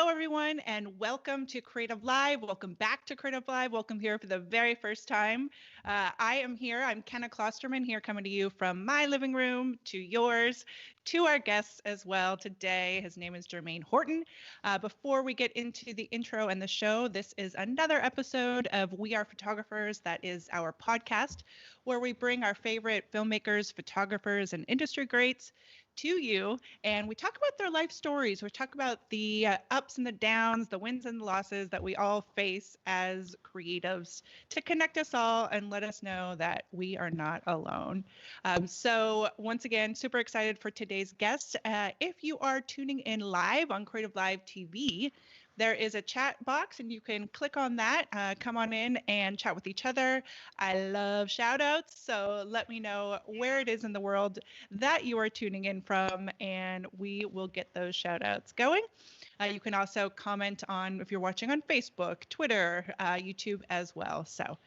Hello, everyone, and welcome to Creative Live. Welcome back to Creative Live. Welcome here for the very first time. I am here. I'm Kenna Klosterman here coming to you from my living room to yours, to our guests as well today. His name is Jermaine Horton. Before we get into the intro and the show, this is another episode of We Are Photographers. That is our podcast where we bring our favorite filmmakers, photographers, and industry greats to you, and we talk about their life stories. We talk about the ups and the downs, the wins and the losses that we all face as creatives to connect us all and let us know that we are not alone. So once again, super excited for today's guest. If you are tuning in live on Creative Live TV, there is a chat box and you can click on that, come on in and chat with each other. I love shout outs, so let me know where it is in the world that you are tuning in from and we will get those shout outs going. You can also comment on if you're watching on Facebook, Twitter, YouTube as well. So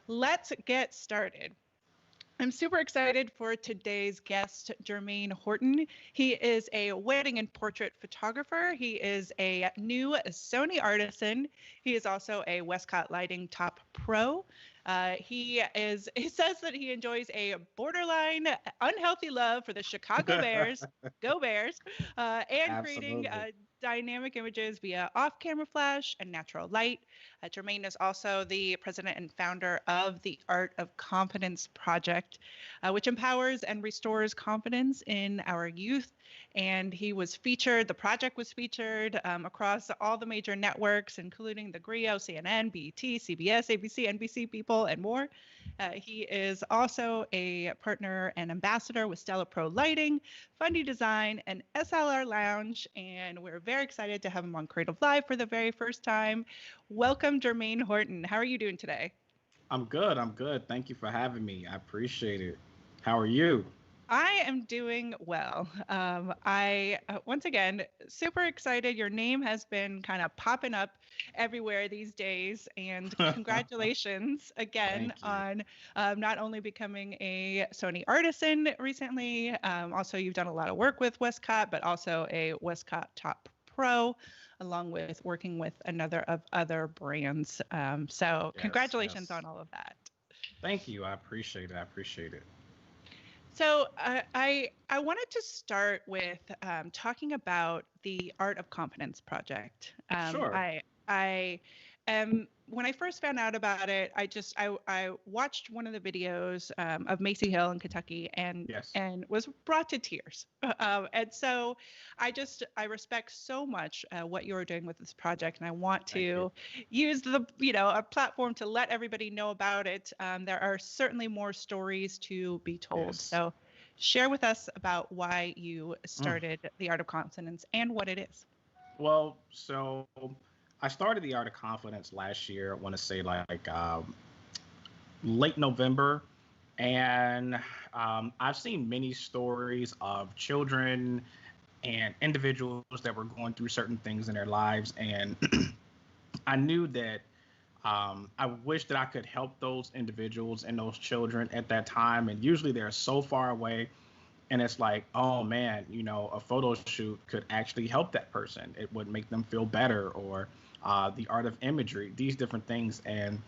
let's get started. I'm super excited for today's guest, Jermaine Horton. He is a wedding and portrait photographer. He is a new Sony Artisan. He is also a Westcott Lighting Top Pro. He says that he enjoys a borderline unhealthy love for the Chicago Bears, go Bears, and creating dynamic images via off-camera flash and natural light. Jermaine is also the president and founder of the Art of Confidence Project, which empowers and restores confidence in our youth. And he was featured, the project was featured across all the major networks, including the Grio, CNN, BET, CBS, ABC, NBC People, and more. He is also a partner and ambassador with Stella Pro Lighting, Fundy Design, and SLR Lounge, and we're very excited to have him on Creative Live for the very first time. Welcome, Jermaine Horton. How are you doing today? I'm good. Thank you for having me. I appreciate it. How are you? I am doing well. Once again, super excited. Your name has been kind of popping up everywhere these days. And congratulations again on not only becoming a Sony Artisan recently, also you've done a lot of work with Westcott, but also a Westcott Top Pro, along with working with another of other brands. So congratulations on all of that. Thank you. I appreciate it. So I wanted to start with talking about the Art of Confidence project. Sure. When I first found out about it, I watched one of the videos of Macy Hill in Kentucky and was brought to tears. And so I respect so much what you're doing with this project, and I want to use a platform to let everybody know about it. There are certainly more stories to be told. Yes. So share with us about why you started the Art of Confidence and what it is. Well, so I started the Art of Confidence last year. I want to say like late November. And I've seen many stories of children and individuals that were going through certain things in their lives. And I knew that I wish that I could help those individuals and those children at that time. And usually they're so far away. And it's like, oh, man, a photo shoot could actually help that person. It would make them feel better, or the art of imagery, these different things. And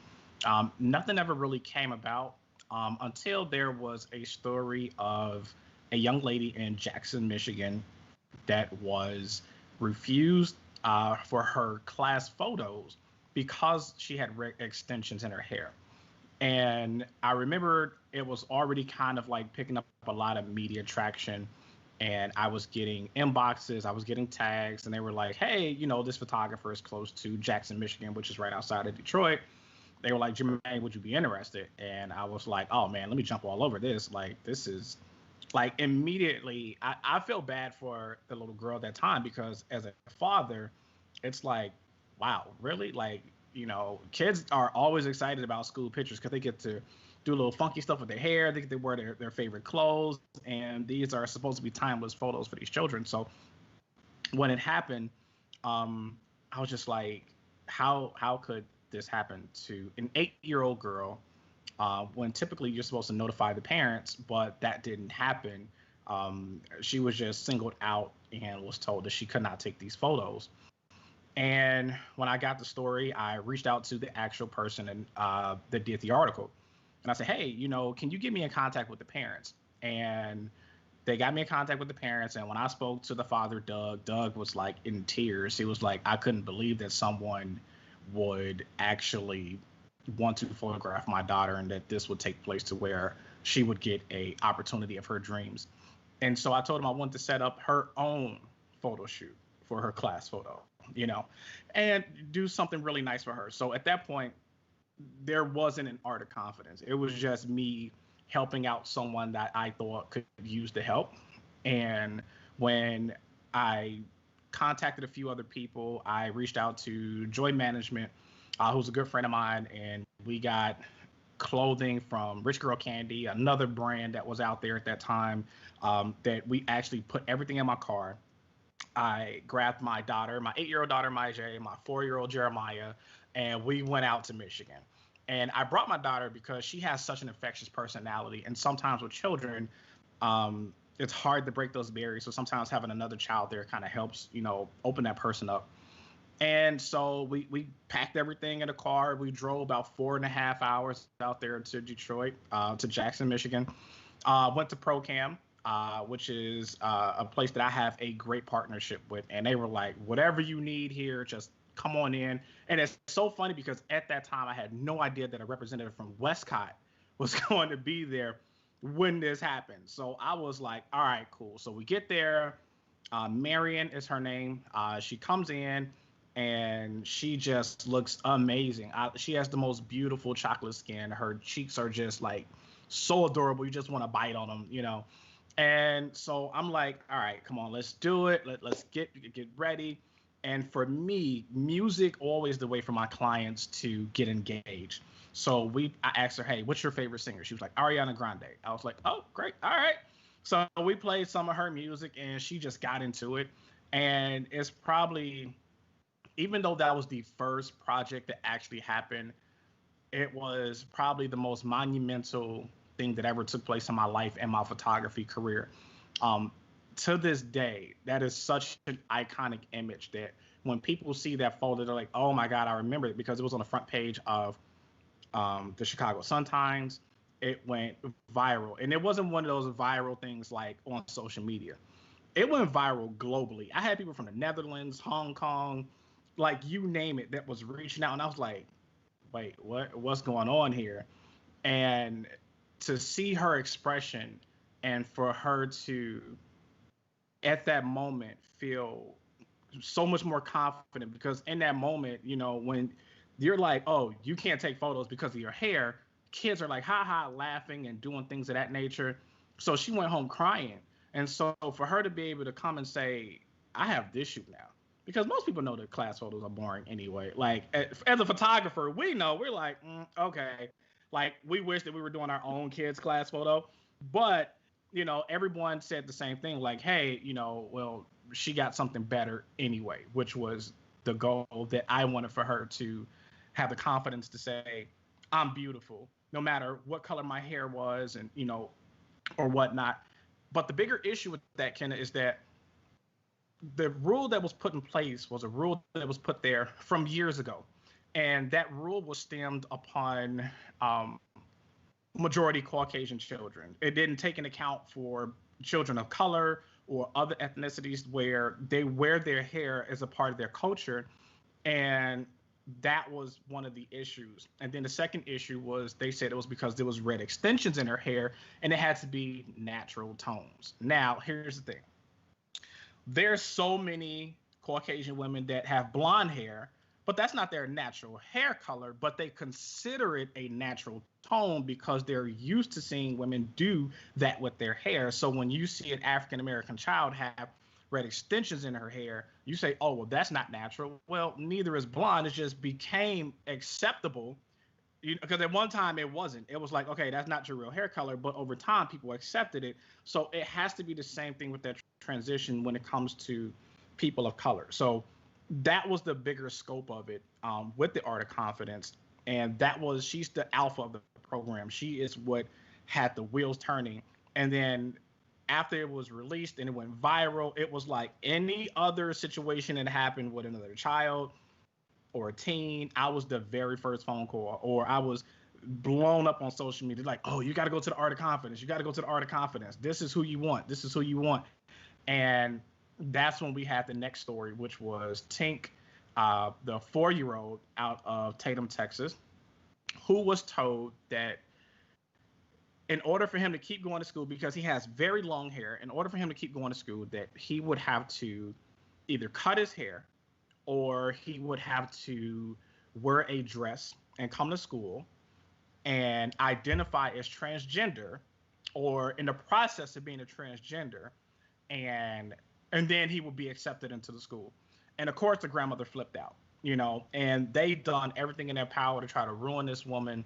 nothing ever really came about until there was a story of a young lady in Jackson, Michigan, that was refused for her class photos because she had extensions in her hair. And I remember it was already kind of like picking up a lot of media traction. And I was getting inboxes, I was getting tags, and they were like, hey, this photographer is close to Jackson, Michigan, which is right outside of Detroit. They were like, Jermaine, would you be interested? And I was like, oh, man, let me jump all over this. Like, this is like immediately I feel bad for the little girl at that time, because as a father, it's like, wow, really? Like, kids are always excited about school pictures because they get to do a little funky stuff with their hair. They get to wear their favorite clothes. And these are supposed to be timeless photos for these children. So when it happened, I was just like, how could this happen to an 8-year-old girl when typically you're supposed to notify the parents, but that didn't happen. She was just singled out and was told that she could not take these photos. And when I got the story, I reached out to the actual person and that did the article, and I said, "Hey, can you get me in contact with the parents?" And they got me in contact with the parents. And when I spoke to the father, Doug was like in tears. He was like, "I couldn't believe that someone would actually want to photograph my daughter, and that this would take place to where she would get a opportunity of her dreams." And so I told him I wanted to set up her own photo shoot for her class photo, and do something really nice for her. So at that point, there wasn't an art of confidence. It was just me helping out someone that I thought could use the help. And when I contacted a few other people, I reached out to Joy Management, who's a good friend of mine, and we got clothing from Rich Girl Candy, another brand that was out there at that time, that we actually put everything in my car. I grabbed my daughter, my 8-year-old daughter, Maijay, my 4-year-old Jeremiah, and we went out to Michigan. And I brought my daughter because she has such an infectious personality. And sometimes with children, it's hard to break those barriers. So sometimes having another child there kind of helps, open that person up. And so we packed everything in a car. We drove about 4.5 hours out there to Detroit, to Jackson, Michigan. Went to ProCam, which is a place that I have a great partnership with. And they were like, whatever you need here, just come on in. And it's so funny because at that time, I had no idea that a representative from Westcott was going to be there when this happened. So I was like, all right, cool. So we get there. Marion is her name. She comes in and she just looks amazing. She has the most beautiful chocolate skin. Her cheeks are just like so adorable. You just want to bite on them. And so I'm like, all right, come on, let's do it. Let's get ready. And for me, music always the way for my clients to get engaged. So I asked her, hey, what's your favorite singer? She was like, Ariana Grande. I was like, oh, great. All right. So we played some of her music and she just got into it. And it's probably, even though that was the first project that actually happened, it was probably the most monumental thing that ever took place in my life and my photography career. To this day, that is such an iconic image that when people see that photo, they're like, oh my God, I remember it because it was on the front page of the Chicago Sun-Times. It went viral. And it wasn't one of those viral things like on social media. It went viral globally. I had people from the Netherlands, Hong Kong, like you name it, that was reaching out. And I was like, wait, what's going on here? And to see her expression and for her to at that moment feel so much more confident, because in that moment, when you're like, oh, you can't take photos because of your hair, kids are like, ha ha, laughing and doing things of that nature. So she went home crying. And so for her to be able to come and say, I have this shoot now, because most people know that class photos are boring anyway. Like as a photographer, we know, we're like, okay, like we wish that we were doing our own kids class photo, but everyone said the same thing, like, hey, well, she got something better anyway, which was the goal that I wanted for her to have the confidence to say, I'm beautiful, no matter what color my hair was and, or whatnot. But the bigger issue with that, Kenna, is that the rule that was put in place was a rule that was put there from years ago. And that rule was stemmed upon majority Caucasian children. It didn't take into account for children of color or other ethnicities where they wear their hair as a part of their culture. And that was one of the issues. And then the second issue was they said it was because there was red extensions in her hair and it had to be natural tones. Now, here's the thing. There's so many Caucasian women that have blonde hair, but that's not their natural hair color, but they consider it a natural tone because they're used to seeing women do that with their hair. So when you see an African-American child have red extensions in her hair, you say, oh, well, that's not natural. Well, neither is blonde. It just became acceptable, because at one time it wasn't. It was like, okay, that's not your real hair color, but over time people accepted it. So it has to be the same thing with that transition when it comes to people of color. So that was the bigger scope of it, with the Art of Confidence. And she's the alpha of the program. She is what had the wheels turning. And then after it was released and it went viral, it was like any other situation that happened with another child or a teen, I was the very first phone call, or I was blown up on social media. Like, oh, you got to go to the Art of Confidence. You got to go to the Art of Confidence. This is who you want. This is who you want. And that's when we had the next story, which was Tink, the 4-year-old out of Tatum, Texas, who was told that in order for him to keep going to school, because he has very long hair, in order for him to keep going to school, that he would have to either cut his hair or he would have to wear a dress and come to school and identify as transgender or in the process of being a transgender, and then he would be accepted into the school. And of course the grandmother flipped out, and they done everything in their power to try to ruin this woman,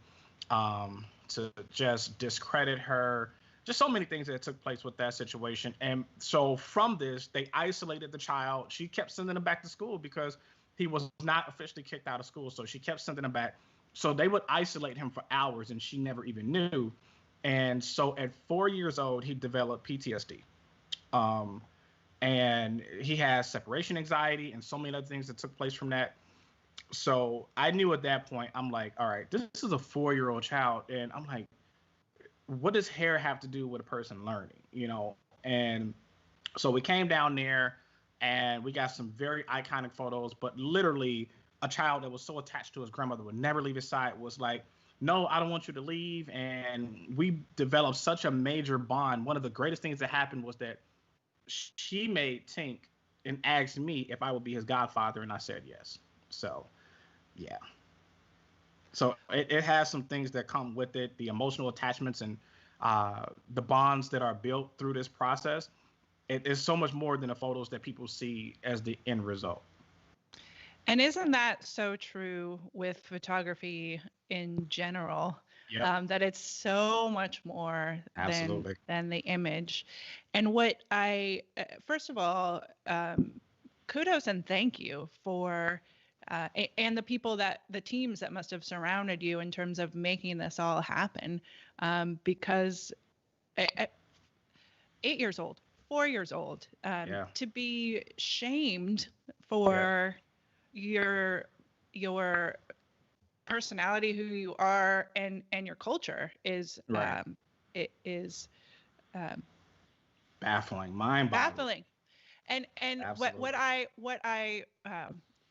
to just discredit her, just so many things that took place with that situation. And so from this, they isolated the child. She kept sending him back to school because he was not officially kicked out of school. So she kept sending him back. So they would isolate him for hours and she never even knew. And so at 4 years old, he developed PTSD. And he has separation anxiety and so many other things that took place from that. So I knew at that point, I'm like, all right, this is a 4-year-old child. And I'm like, what does hair have to do with a person learning, And so we came down there and we got some very iconic photos, but literally a child that was so attached to his grandmother would never leave his side was like, no, I don't want you to leave. And we developed such a major bond. One of the greatest things that happened was that she made Tink and asked me if I would be his godfather. And I said yes. So, yeah. So it has some things that come with it, the emotional attachments and the bonds that are built through this process. It is so much more than the photos that people see as the end result. And isn't that so true with photography in general? Yep. That it's so much more than the image. And what I, first of all, kudos and thank you for and the people the teams that must have surrounded you in terms of making this all happen, because 8 years old, 4 years old, to be shamed for your personality, who you are, and your culture is it is baffling, mind-boggling. And what I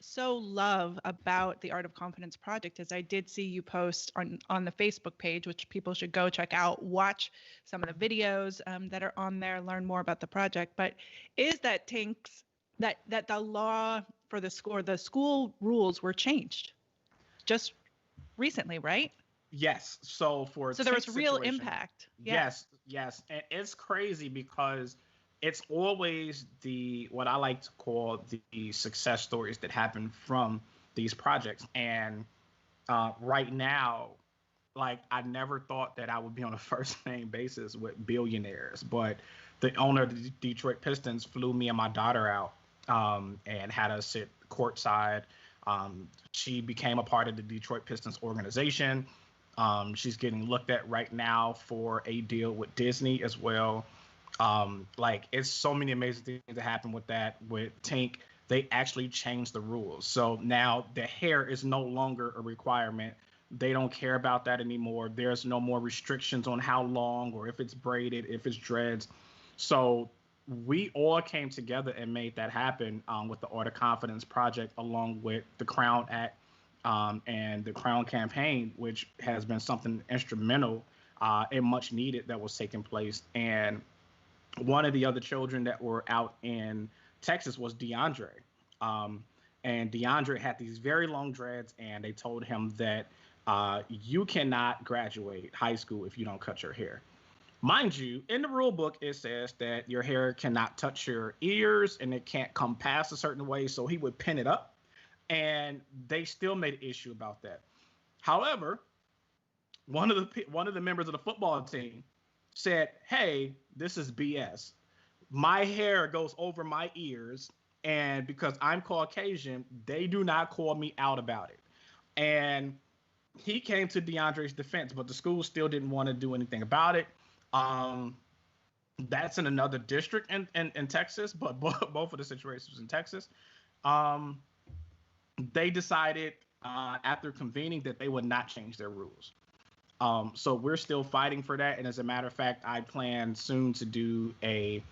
so love about the Art of Confidence project is I did see you post on the Facebook page, which people should go check out, watch some of the videos that are on there, learn more about the project. But is that that the law for the school rules were changed just recently, right? Yes. So there was real impact. Yeah. Yes. And it's crazy because it's always what I like to call the success stories that happen from these projects. And right now, like, I never thought that I would be on a first name basis with billionaires, but the owner of the Detroit Pistons flew me and my daughter out and had us sit courtside. She became a part of the Detroit Pistons organization. She's getting looked at right now for a deal with Disney as well. Like, it's so many amazing things that happen with that. With Tink, they actually changed the rules. So now the hair is no longer a requirement. They don't care about that anymore. There's no more restrictions on how long or if it's braided, if it's dreads. So we all came together and made that happen with the Art of Confidence project, along with the Crown Act and the Crown campaign, which has been something instrumental and much needed that was taking place. And one of the other children that were out in Texas was DeAndre. And DeAndre had these very long dreads, and they told him that you cannot graduate high school if you don't cut your hair. Mind you, in the rule book, it says that your hair cannot touch your ears and it can't come past a certain way. So he would pin it up, and they still made an issue about that. However, one of the members of the football team said, hey, this is BS. My hair goes over my ears, and because I'm Caucasian, they do not call me out about it. And he came to DeAndre's defense, but the school still didn't want to do anything about it. That's in another district in Texas, but both of the situations in Texas. Um, they decided after convening that they would not change their rules. So we're still fighting for that. And as a matter of fact, I plan soon to do a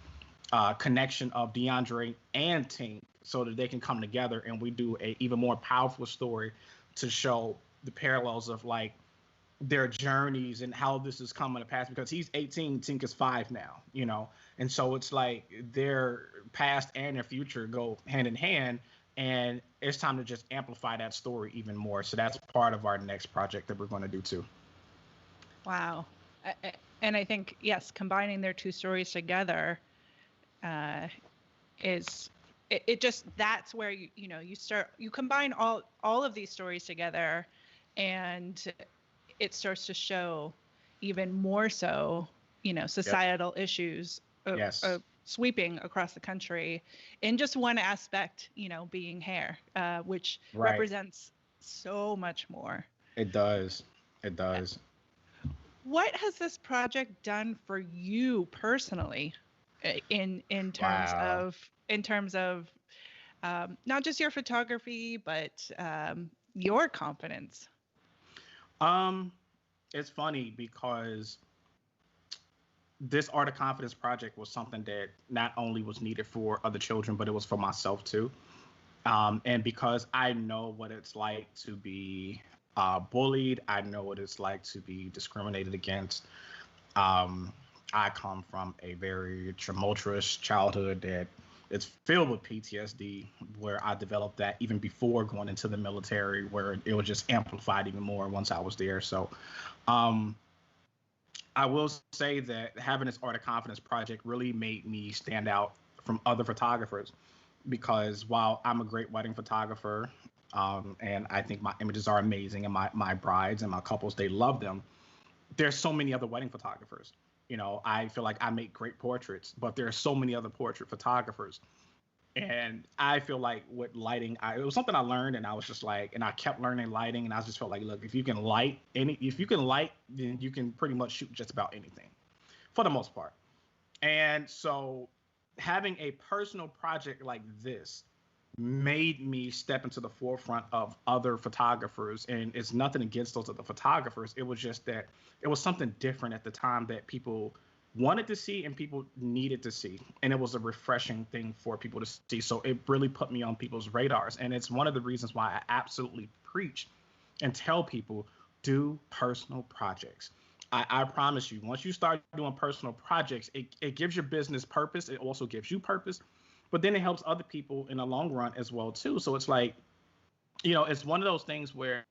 connection of DeAndre and Tink so that they can come together and we do a even more powerful story to show the parallels of like their journeys and how this is coming to pass, because he's 18, Tink is 5 now, you know, and so it's like their past and their future go hand in hand, and it's time to just amplify that story even more. So that's part of our next project that we're going to do too. Wow. And I think, yes, combining their two stories together is it just, that's where you combine all of these stories together, and it starts to show even more so, societal issues sweeping across the country in just one aspect, being hair, which represents so much more. It does. It does. What has this project done for you personally in terms of not just your photography, but your confidence? It's funny because this Art of Confidence project was something that not only was needed for other children, but it was for myself too. And because I know what it's like to be bullied, I know what it's like to be discriminated against. I come from a very tumultuous childhood that it's filled with PTSD, where I developed that even before going into the military, where it was just amplified even more once I was there. So I will say that having this Art of Confidence project really made me stand out from other photographers, because while I'm a great wedding photographer, and I think my images are amazing, and my brides and my couples, they love them, there's so many other wedding photographers. I feel like I make great portraits, but there are so many other portrait photographers. And I feel like with lighting, it was something I learned, and I was just like, and I kept learning lighting, and I just felt like, look, if you can light, then you can pretty much shoot just about anything, for the most part. And so having a personal project like this made me step into the forefront of other photographers. And it's nothing against those other photographers. It was just that it was something different at the time that people wanted to see and people needed to see. And it was a refreshing thing for people to see. So it really put me on people's radars. And it's one of the reasons why I absolutely preach and tell people, do personal projects. I promise you, once you start doing personal projects, it gives your business purpose. It also gives you purpose, but then it helps other people in the long run as well too. So it's like, it's one of those things where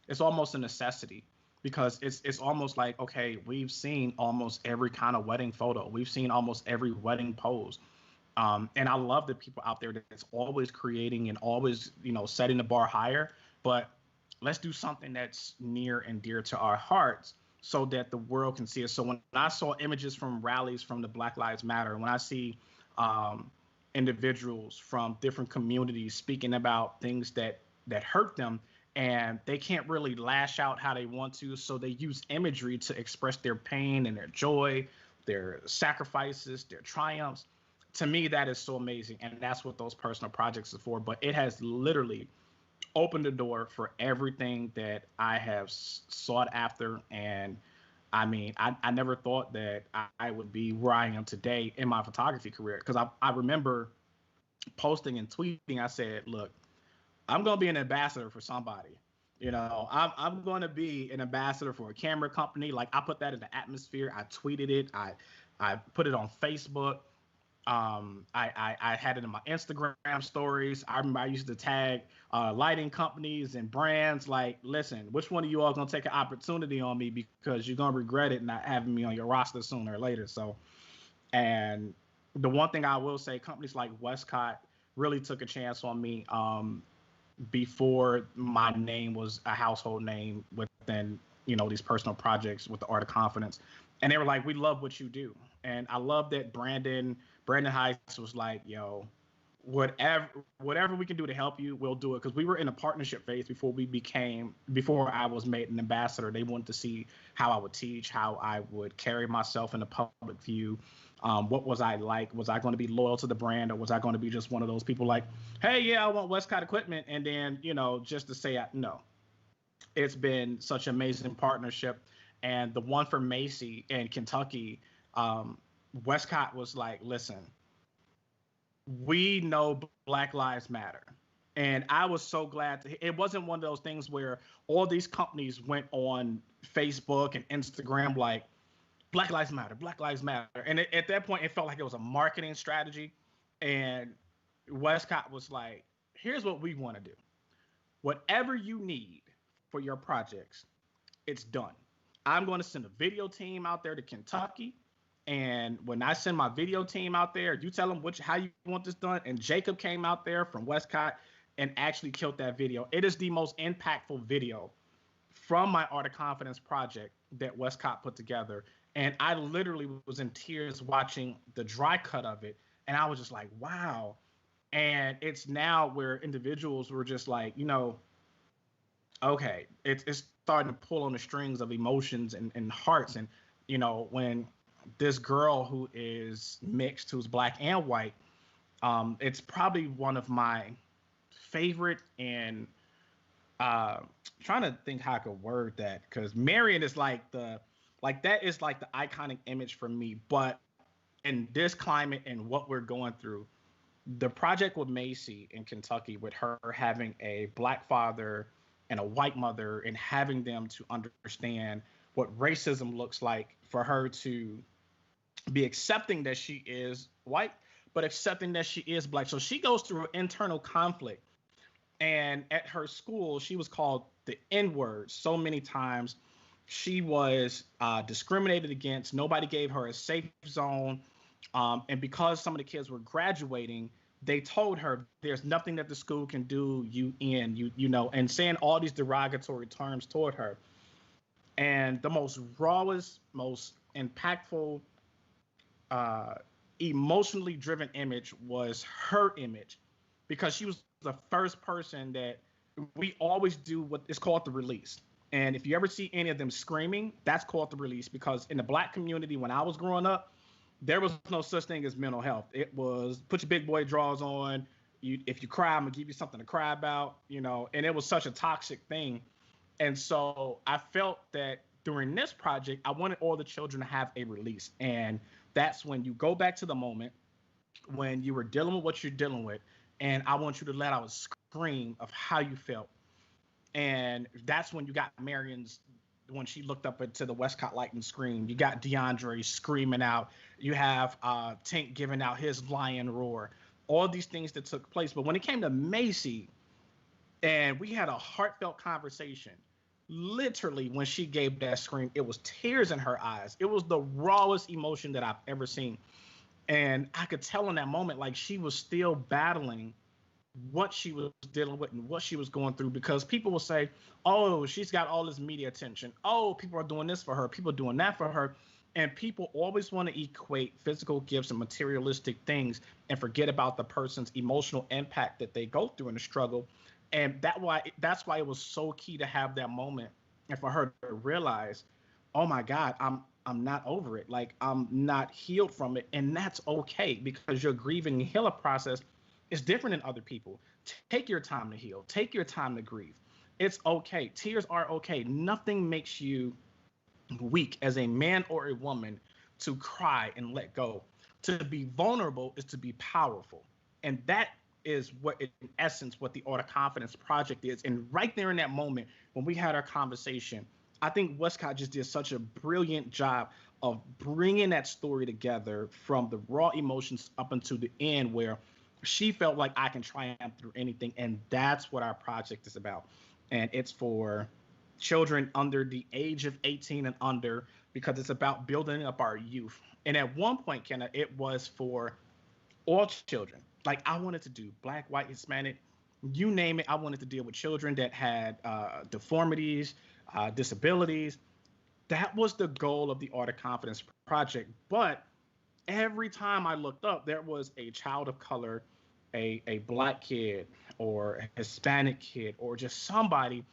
it's almost a necessity, because it's almost like, okay, we've seen almost every kind of wedding photo. We've seen almost every wedding pose. And I love the people out there that's always creating and always, setting the bar higher. But let's do something that's near and dear to our hearts so that the world can see it. So when I saw images from rallies from the Black Lives Matter, when I see individuals from different communities speaking about things that hurt them, and they can't really lash out how they want to, so they use imagery to express their pain and their joy, their sacrifices, their triumphs. To me, that is so amazing, and that's what those personal projects are for. But it has literally opened the door for everything that I have sought after. And I mean, I never thought that I would be where I am today in my photography career, because I remember posting and tweeting. I said, look, I'm going to be an ambassador for somebody. I'm going to be an ambassador for a camera company. Like, I put that in the atmosphere. I tweeted it. I put it on Facebook. I had it in my Instagram stories. I remember I used to tag lighting companies and brands like, listen, which one of you all going to take an opportunity on me, because you're going to regret it not having me on your roster sooner or later. So, and the one thing I will say, companies like Westcott really took a chance on me before my name was a household name within, these personal projects with the Art of Confidence. And they were like, we love what you do. And I love that Brandon Heights was like, yo, whatever we can do to help you, we'll do it. Because we were in a partnership phase before I was made an ambassador. They wanted to see how I would teach, how I would carry myself in the public view. What was I like? Was I going to be loyal to the brand, or was I going to be just one of those people like, hey, yeah, I want Westcott equipment, and then just to say no. It's been such an amazing partnership, and the one for Macy in Kentucky, Westcott was like, listen, we know Black Lives Matter. And I was so glad it wasn't one of those things where all these companies went on Facebook and Instagram like, Black Lives Matter, Black Lives Matter. And at that point, it felt like it was a marketing strategy. And Westcott was like, here's what we want to do. Whatever you need for your projects, it's done. I'm going to send a video team out there to Kentucky. And when I send my video team out there, you tell them how you want this done. And Jacob came out there from Westcott and actually killed that video. It is the most impactful video from my Art of Confidence project that Westcott put together. And I literally was in tears watching the dry cut of it. And I was just like, wow. And it's now where individuals were just like, okay, it's starting to pull on the strings of emotions and hearts. And, when this girl who is mixed, who's Black and white, it's probably one of my favorite, and trying to think how I could word that, because Marion is that is like the iconic image for me. But in this climate and what we're going through, the project with Macy in Kentucky, with her having a Black father and a white mother, and having them to understand what racism looks like, for her to be accepting that she is white, but accepting that she is Black. So she goes through an internal conflict. And at her school, she was called the N-word so many times. She was discriminated against. Nobody gave her a safe zone. And because some of the kids were graduating, they told her there's nothing that the school can do and saying all these derogatory terms toward her. And the most rawest, most impactful, emotionally driven image was her image, because she was the first person that we always do what is called the release. And if you ever see any of them screaming, that's called the release, because in the Black community, when I was growing up, there was no such thing as mental health. It was put your big boy drawers on. If you cry, I'm gonna give you something to cry about, and it was such a toxic thing. And so I felt that during this project, I wanted all the children to have a release. And that's when you go back to the moment when you were dealing with what you're dealing with. And I want you to let out a scream of how you felt. And that's when you got Marion's, when she looked up into the Westcott Lighting scream. You got DeAndre screaming out. You have Tank giving out his lion roar. All these things that took place. But when it came to Macy, and we had a heartfelt conversation, literally when she gave that scream, it was tears in her eyes. It was the rawest emotion that I've ever seen. And I could tell in that moment, like, she was still battling what she was dealing with and what she was going through, because people will say, oh, she's got all this media attention. Oh, people are doing this for her. People are doing that for her. And people always want to equate physical gifts and materialistic things and forget about the person's emotional impact that they go through in the struggle. And that's why it was so key to have that moment, and for her to realize, oh my God, I'm not over it. Like, I'm not healed from it. And that's okay, because your grieving and healing process is different than other people. Take your time to heal. Take your time to grieve. It's okay. Tears are okay. Nothing makes you weak as a man or a woman to cry and let go. To be vulnerable is to be powerful. And that is what, in essence, what the Art of Confidence project is. And right there in that moment, when we had our conversation, I think Westcott just did such a brilliant job of bringing that story together from the raw emotions up until the end, where she felt like I can triumph through anything. And that's what our project is about. And it's for children under the age of 18 and under, because it's about building up our youth. And at one point, Kenna, it was for all children. Like, I wanted to do Black, white, Hispanic, you name it. I wanted to deal with children that had deformities, disabilities. That was the goal of the Art of Confidence project. But every time I looked up, there was a child of color a black kid or a Hispanic kid or just somebody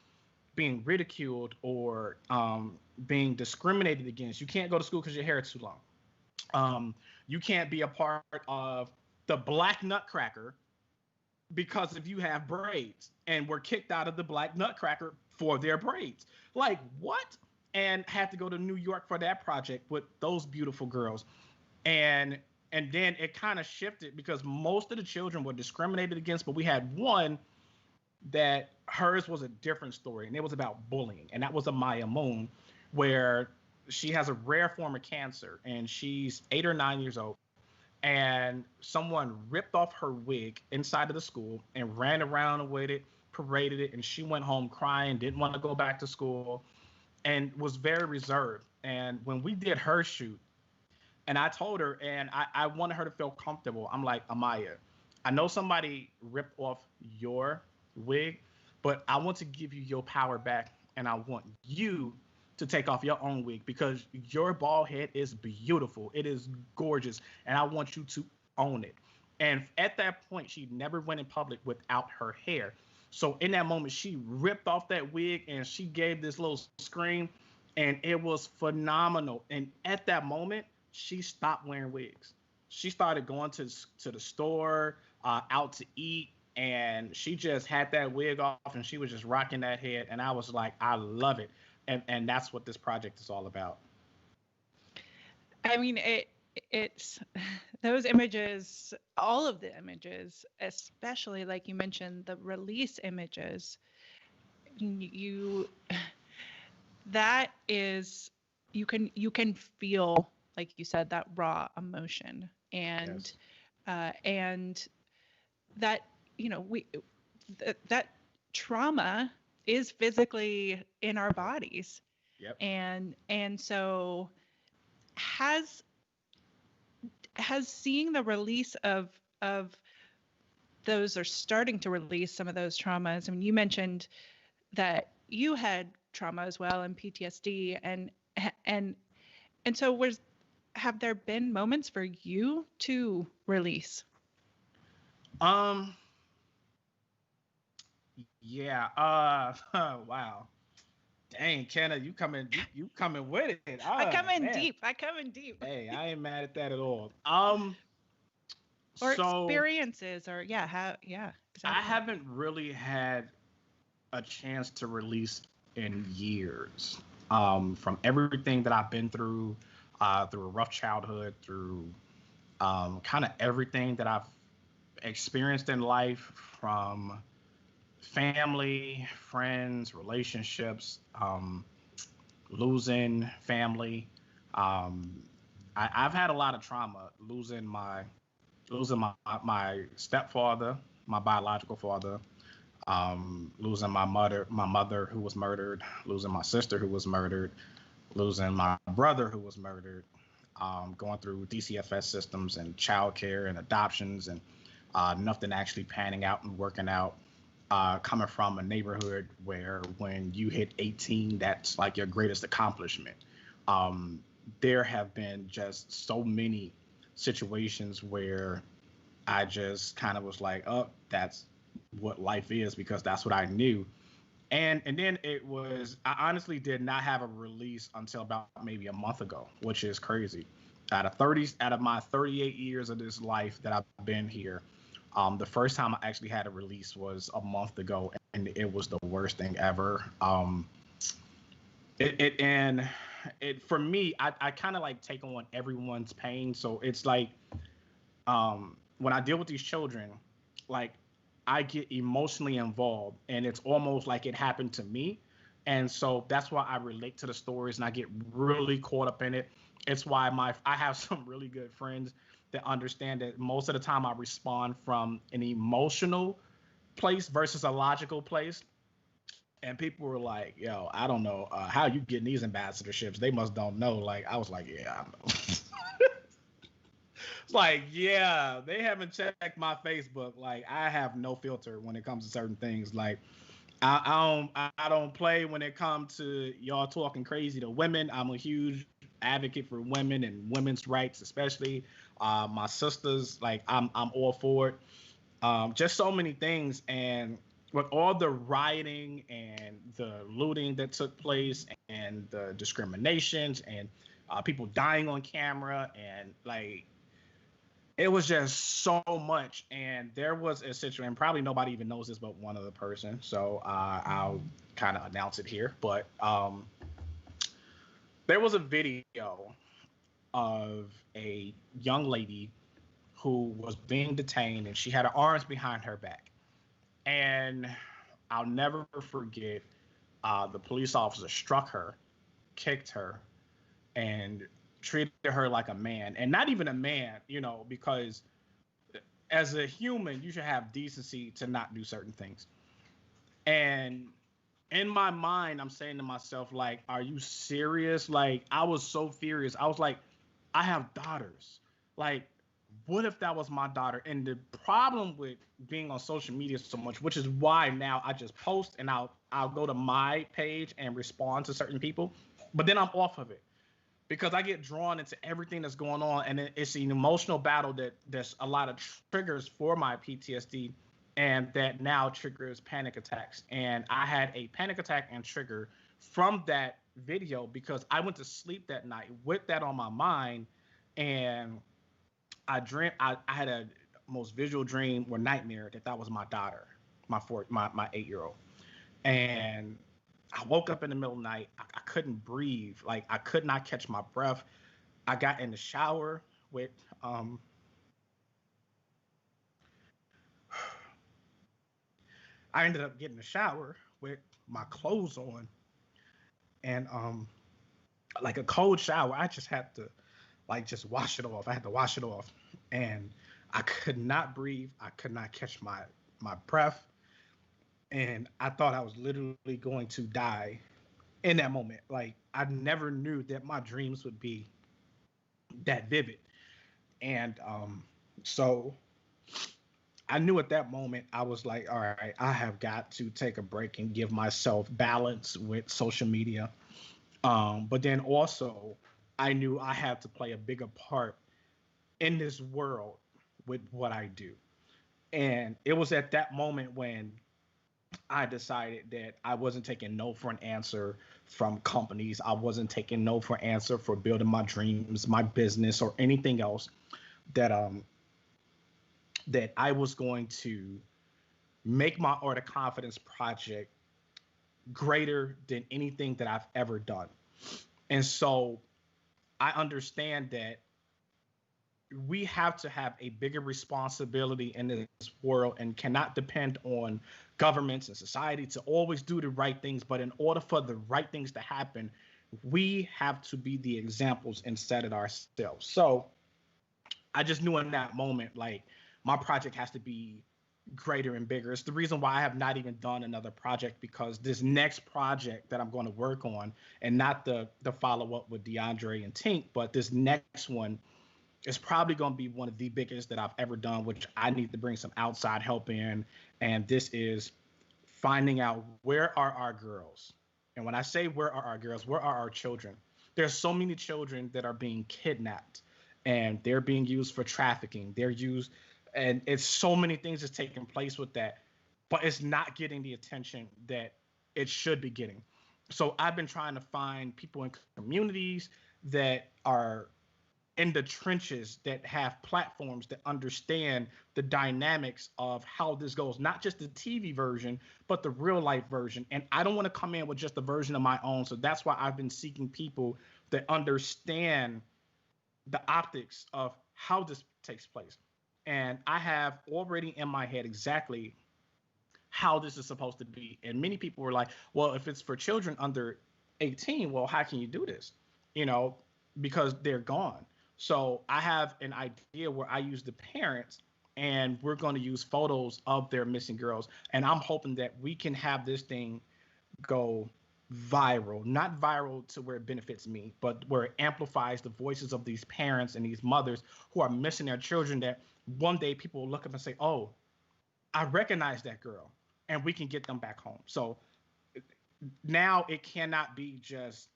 being ridiculed or being discriminated against. You can't go to school because your hair is too long. You can't be a part of the Black Nutcracker because if you have braids, and were kicked out of the Black Nutcracker for their braids. Like, what? And had to go to New York for that project with those beautiful girls. And then it kind of shifted because most of the children were discriminated against, but we had one that hers was a different story, and it was about bullying, and that was a Maya Moon, where she has a rare form of cancer, and she's 8 or 9 years old, and someone ripped off her wig inside of the school and ran around with it, paraded it, and she went home crying, didn't want to go back to school, and was very reserved. And when we did her shoot, and I told her, and I wanted her to feel comfortable. I'm like, Amaya, I know somebody ripped off your wig, but I want to give you your power back, and I want you to take off your own wig because your bald head is beautiful. It is gorgeous, and I want you to own it. And at that point, she never went in public without her hair. So in that moment, she ripped off that wig and she gave this little scream, and it was phenomenal. And at that moment, she stopped wearing wigs. She started going to the store, out to eat, and she just had that wig off and she was just rocking that head. And I was like, I love it. And that's what this project is all about. I mean, it's those images, all of the images, especially like you mentioned, the release images, you that is you can feel, like you said, that raw emotion. And Yes. and that, we that trauma is physically in our bodies. Yep. And so has seeing the release of those, or starting to release some of those traumas. I mean, you mentioned that you had trauma as well, and PTSD, and so have there been moments for you to release? Um. Yeah. Wow. Dang, Kenna, you coming with it. I come in Man. deep. I come in deep. Hey, I ain't mad at that at all. Or So experiences, or yeah, I exactly. haven't really had a chance to release in years. From everything that I've been through a rough childhood, through kind of everything that I've experienced in life, from family, friends, relationships, losing family. Um, I've had a lot of trauma, losing my stepfather, my biological father, losing my mother who was murdered, losing my sister who was murdered, losing my brother who was murdered, going through DCFS systems and childcare and adoptions, and nothing actually panning out and working out. Coming from a neighborhood where when you hit 18, that's like your greatest accomplishment. Um, there have been just so many situations where I just kind of was like, oh, that's what life is because that's what I knew. And then it was, I honestly did not have a release until about maybe a month ago, which is crazy. Out of my 38 years of this life that I've been here, the first time I actually had a release was a month ago, and it was the worst thing ever. And it for me, I kind of like take on everyone's pain. So it's like, when I deal with these children, like I get emotionally involved, and it's almost like it happened to me. And so that's why I relate to the stories, and I get really caught up in it. It's why I have some really good friends that understand that most of the time I respond from an emotional place versus a logical place. And people were like, "Yo, I don't know how you getting these ambassadorships. They must don't know." Like I was like, "Yeah, I know." It's like, yeah, they haven't checked my Facebook. Like, I have no filter when it comes to certain things. Like, I don't play when it comes to y'all talking crazy to women. I'm a huge advocate for women and women's rights, especially my sisters. Like, I'm all for it. just so many things. And with all the rioting and the looting that took place and the discriminations and people dying on camera and like it was just so much. And there was a situation, probably nobody even knows this but one other person, so I'll kind of announce it here. But there was a video of a young lady who was being detained and she had her arms behind her back. And I'll never forget, the police officer struck her, kicked her, and treated her like a man. And not even a man, you know, because as a human, you should have decency to not do certain things. And in my mind, I'm saying to myself, like, are you serious? Like, I was so furious. I was like, I have daughters. Like, what if that was my daughter? And the problem with being on social media so much, which is why now I just post and I'll go to my page and respond to certain people, but then I'm off of it because I get drawn into everything that's going on, and it's an emotional battle there's a lot of triggers for my PTSD, and that now triggers panic attacks. And I had a panic attack and trigger from that video because I went to sleep that night with that on my mind, and I dreamt I had a most visual dream or nightmare that was my daughter, my 8-year-old, and I woke up in the middle of the night. I couldn't breathe. Like I could not catch my breath. I got in the shower with I ended up getting the shower with my clothes on and like a cold shower. I just had to like just wash it off. I had to wash it off. And I could not breathe. I could not catch my breath. And I thought I was literally going to die in that moment. Like I never knew that my dreams would be that vivid. And so I knew at that moment I was like, all right, I have got to take a break and give myself balance with social media. But then also I knew I had to play a bigger part in this world with what I do. And it was at that moment when I decided that I wasn't taking no for an answer from companies. I wasn't taking no for an answer for building my dreams, my business, or anything else. That I was going to make my Art of Confidence project greater than anything that I've ever done. And so I understand that we have to have a bigger responsibility in this world and cannot depend on governments and society to always do the right things. But in order for the right things to happen, we have to be the examples and set it ourselves. So I just knew in that moment, like my project has to be greater and bigger. It's the reason why I have not even done another project, because this next project that I'm going to work on, and not the follow up with DeAndre and Tink, but this next one is probably going to be one of the biggest that I've ever done, which I need to bring some outside help in. And this is finding out, where are our girls? And when I say where are our girls, where are our children? There's so many children that are being kidnapped and they're being used for trafficking. They're used, and it's so many things that's taking place with that, but it's not getting the attention that it should be getting. So I've been trying to find people in communities that are in the trenches, that have platforms that understand the dynamics of how this goes, not just the TV version, but the real life version. And I don't want to come in with just a version of my own. So that's why I've been seeking people that understand the optics of how this takes place. And I have already in my head exactly how this is supposed to be. And many people were like, well, if it's for children under 18, well, how can you do this? You know, because they're gone. So I have an idea where I use the parents, and we're going to use photos of their missing girls. And I'm hoping that we can have this thing go viral, not viral to where it benefits me, but where it amplifies the voices of these parents and these mothers who are missing their children, that one day people will look up and say, oh, I recognize that girl, and we can get them back home. So now it cannot be just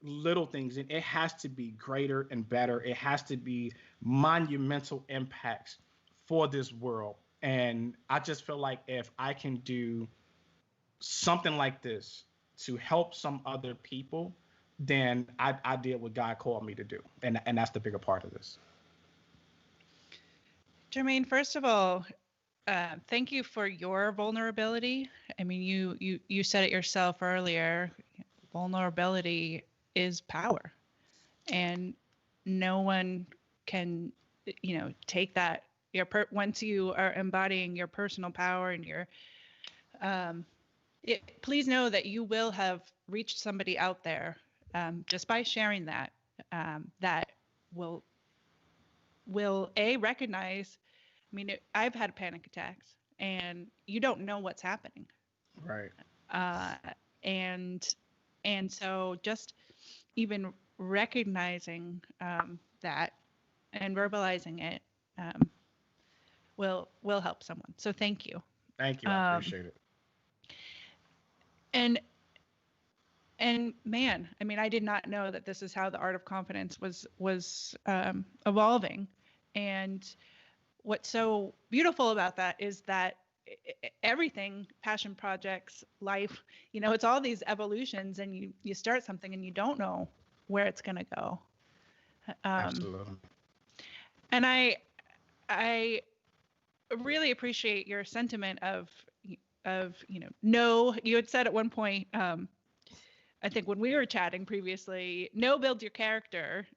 little things, and it has to be greater and better. It has to be monumental impacts for this world. And I just feel like if I can do something like this to help some other people, then I did what God called me to do. And that's the bigger part of this. Jermaine, first of all, thank you for your vulnerability. I mean, you said it yourself earlier. Vulnerability is power, and no one can, take that. Once you are embodying your personal power and your, please know that you will have reached somebody out there, just by sharing that, that will recognize. I mean, I've had panic attacks, and you don't know what's happening. Right. Uh, and so just even recognizing that and verbalizing it will help someone. So thank you. Thank you. I appreciate it. And man, I mean, I did not know that this is how the art of confidence was evolving. And what's so beautiful about that is that everything, passion projects, life, it's all these evolutions, and you start something and you don't know where it's going to go. Absolutely. And I really appreciate your sentiment of no. You had said at one point, I think when we were chatting previously, no builds your character,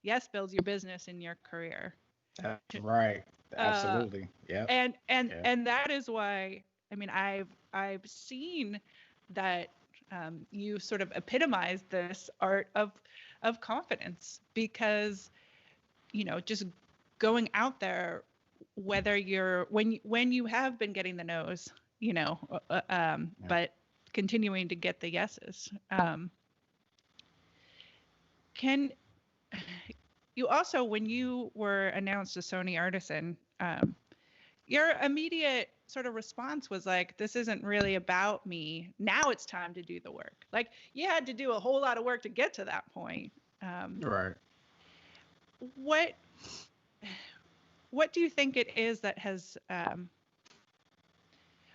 yes builds your business and your career. That's right. Absolutely. Yeah. And that is why, I mean, I've seen that you sort of epitomize this art of confidence, because just going out there, whether you're when you have been getting the no's, but continuing to get the yeses. Can you also, when you were announced as Sony Artisan, your immediate sort of response was like, this isn't really about me. Now it's time to do the work. Like, you had to do a whole lot of work to get to that point. Right. What do you think it is that has,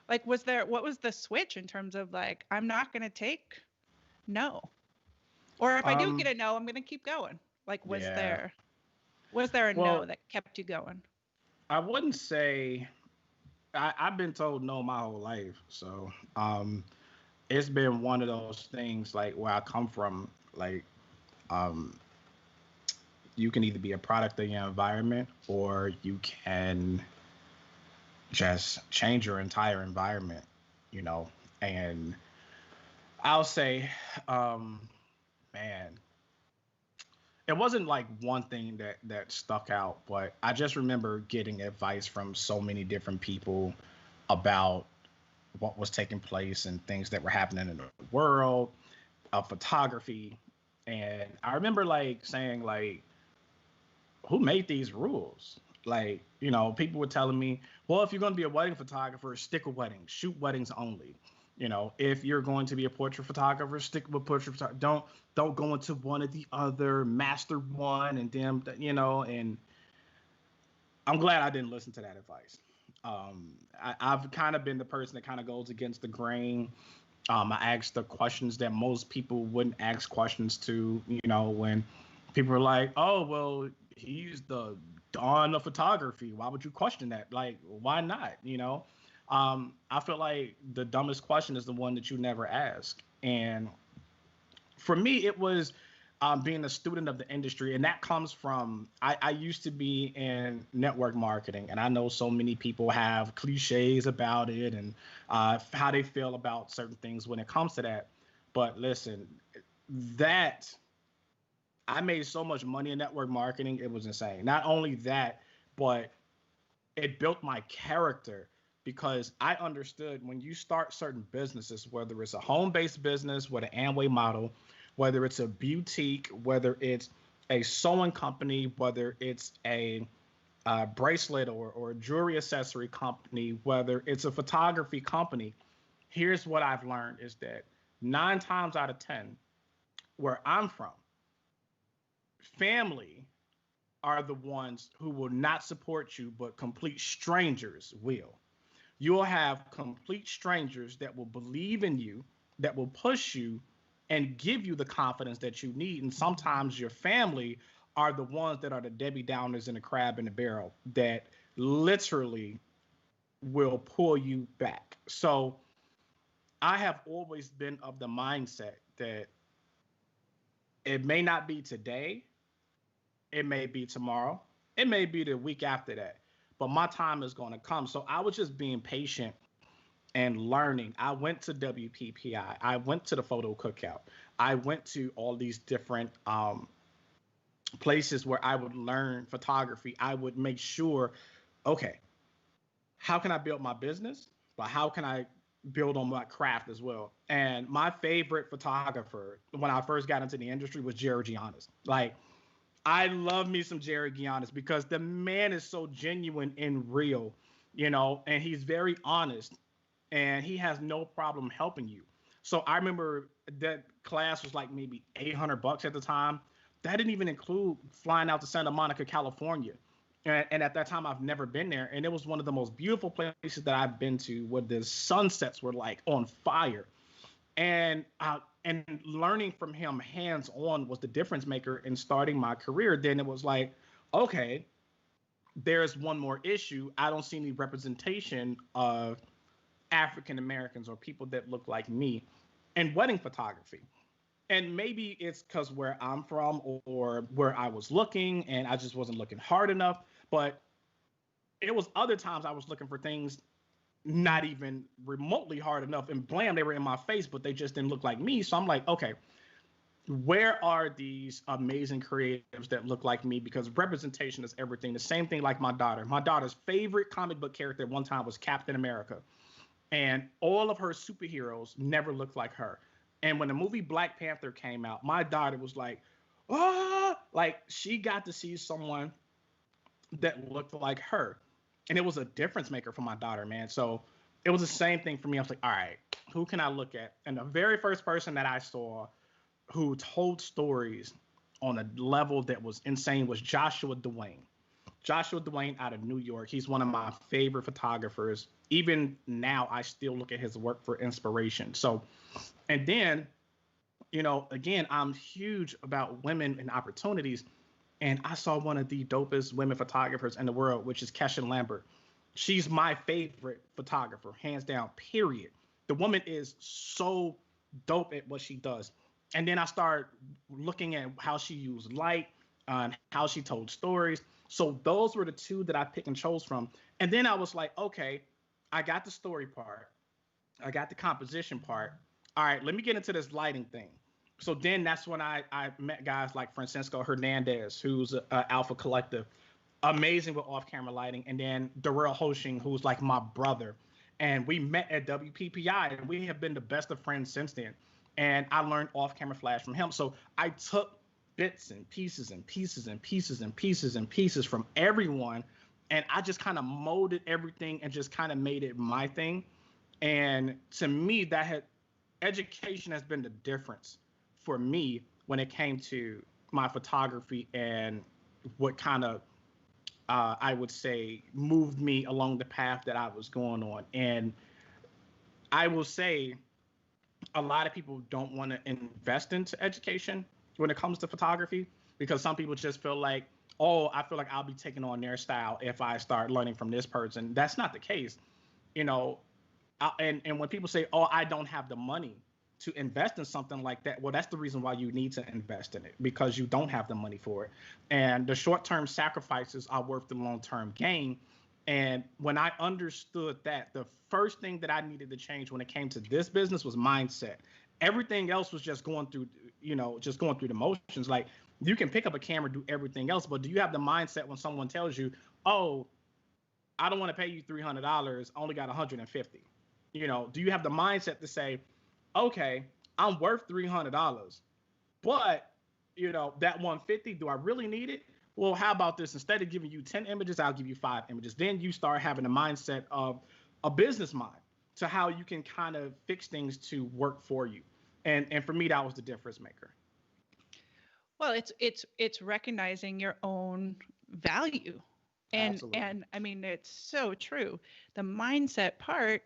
what was the switch in terms of like, I'm not going to take no, or if I do get a no, I'm going to keep going. Like, was there a no that kept you going? I wouldn't say. I've been told no my whole life, so it's been one of those things, like, where I come from. Like, you can either be a product of your environment, or you can just change your entire environment, And I'll say, man, it wasn't like one thing that stuck out, but I just remember getting advice from so many different people about what was taking place and things that were happening in the world of photography. And I remember like saying, like, who made these rules? Like, people were telling me, well, if you're going to be a wedding photographer, stick with weddings, shoot weddings only. If you're going to be a portrait photographer, stick with portrait photography. Don't go into one or the other, master one, and then, and I'm glad I didn't listen to that advice. I've kind of been the person that kind of goes against the grain. I ask the questions that most people wouldn't ask questions to, when people are like, oh, well, he's the dawn of photography. Why would you question that? Like, why not? I feel like the dumbest question is the one that you never ask. And for me, it was being a student of the industry. And that comes from, I used to be in network marketing. And I know so many people have cliches about it and how they feel about certain things when it comes to that. But listen, I made so much money in network marketing. It was insane. Not only that, but it built my character, because I understood when you start certain businesses, whether it's a home-based business with an Amway model, whether it's a boutique, whether it's a sewing company, whether it's a bracelet or jewelry accessory company, whether it's a photography company, here's what I've learned is that 9 times out of 10, where I'm from, family are the ones who will not support you, but complete strangers will. You'll have complete strangers that will believe in you, that will push you and give you the confidence that you need. And sometimes your family are the ones that are the Debbie Downers and the crab in the barrel that literally will pull you back. So I have always been of the mindset that it may not be today, it may be tomorrow, it may be the week after that, but my time is going to come. So I was just being patient and learning. I went to WPPI, I went to the photo cookout, I went to all these different places where I would learn photography. I would make sure, okay, how can I build my business? But how can I build on my craft as well? And my favorite photographer when I first got into the industry was Jerry Giannis. Like, I love me some Jerry Giannis because the man is so genuine and real, and he's very honest and he has no problem helping you. So I remember that class was like maybe $800 at the time. That didn't even include flying out to Santa Monica, California. And at that time, I've never been there. And it was one of the most beautiful places that I've been to where the sunsets were like on fire. And learning from him hands on was the difference maker in starting my career. Then it was like, okay, there's one more issue. I don't see any representation of African Americans or people that look like me in wedding photography. And maybe it's because where I'm from or where I was looking and I just wasn't looking hard enough. But it was other times I was looking for things not even remotely hard enough, and blam, they were in my face, but they just didn't look like me. So I'm like, okay, where are these amazing creatives that look like me? Because representation is everything. The same thing like my daughter. My daughter's favorite comic book character at one time was Captain America. And all of her superheroes never looked like her. And when the movie Black Panther came out, my daughter was like, oh, like she got to see someone that looked like her. And it was a difference maker for my daughter, man. So it was the same thing for me. I was like, all right, who can I look at? And the very first person that I saw who told stories on a level that was insane was Joshua Dwayne. Joshua Dwayne out of New York. He's one of my favorite photographers. Even now, I still look at his work for inspiration. So, and then, again, I'm huge about women and opportunities. And I saw one of the dopest women photographers in the world, which is Kesha Lambert. She's my favorite photographer, hands down, period. The woman is so dope at what she does. And then I start looking at how she used light and how she told stories. So those were the two that I picked and chose from. And then I was like, okay, I got the story part. I got the composition part. All right, let me get into this lighting thing. So then that's when I met guys like Francisco Hernandez, who's Alpha Collective, amazing with off-camera lighting. And then Darrell Hoshing, who's like my brother. And we met at WPPI, and we have been the best of friends since then. And I learned off-camera flash from him. So I took bits and pieces and pieces and pieces and pieces and pieces from everyone. And I just kind of molded everything and just kind of made it my thing. And to me, education has been the difference for me when it came to my photography and what kind of, I would say, moved me along the path that I was going on. And I will say a lot of people don't want to invest into education when it comes to photography because some people just feel like, oh, I feel like I'll be taking on their style if I start learning from this person. That's not the case. And when people say, oh, I don't have the money to invest in something like that, well, that's the reason why you need to invest in it, because you don't have the money for it. And the short-term sacrifices are worth the long-term gain. And when I understood that, the first thing that I needed to change when it came to this business was mindset. Everything else was just going through the motions. Like, you can pick up a camera, do everything else, but do you have the mindset when someone tells you, oh, I don't want to pay you $300, I only got 150? Do you have the mindset to say, okay, I'm worth $300, but that 150, do I really need it? Well, how about this? Instead of giving you 10 images, I'll give you 5 images. Then you start having a mindset of a business mind to how you can kind of fix things to work for you. And for me, that was the difference maker. Well, it's recognizing your own value. Absolutely. And I mean, it's so true. The mindset part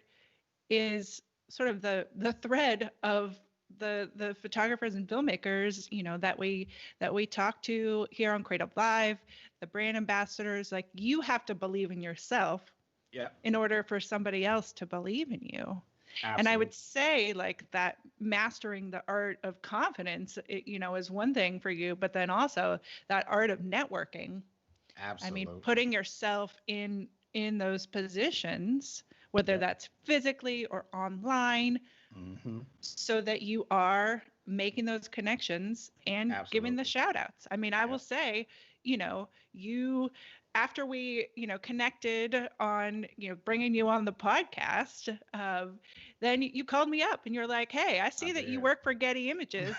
is sort of the thread of the photographers and filmmakers, that we talk to here on Creative Live, the brand ambassadors. Like, you have to believe in yourself Yeah, in order for somebody else to believe in you. And I would absolutely. say, like, that mastering the art of confidence, is one thing for you, but then also that art of networking. I mean, Absolutely. putting yourself in those positions, whether Yep. that's physically or online, Hmm. so that you are making those connections and giving the Absolutely. shout outs. I mean, I will Yep. say, you after we, connected on, bringing you on the podcast, then you called me up and you're like, "Hey, I I see that you did. work for Getty Images."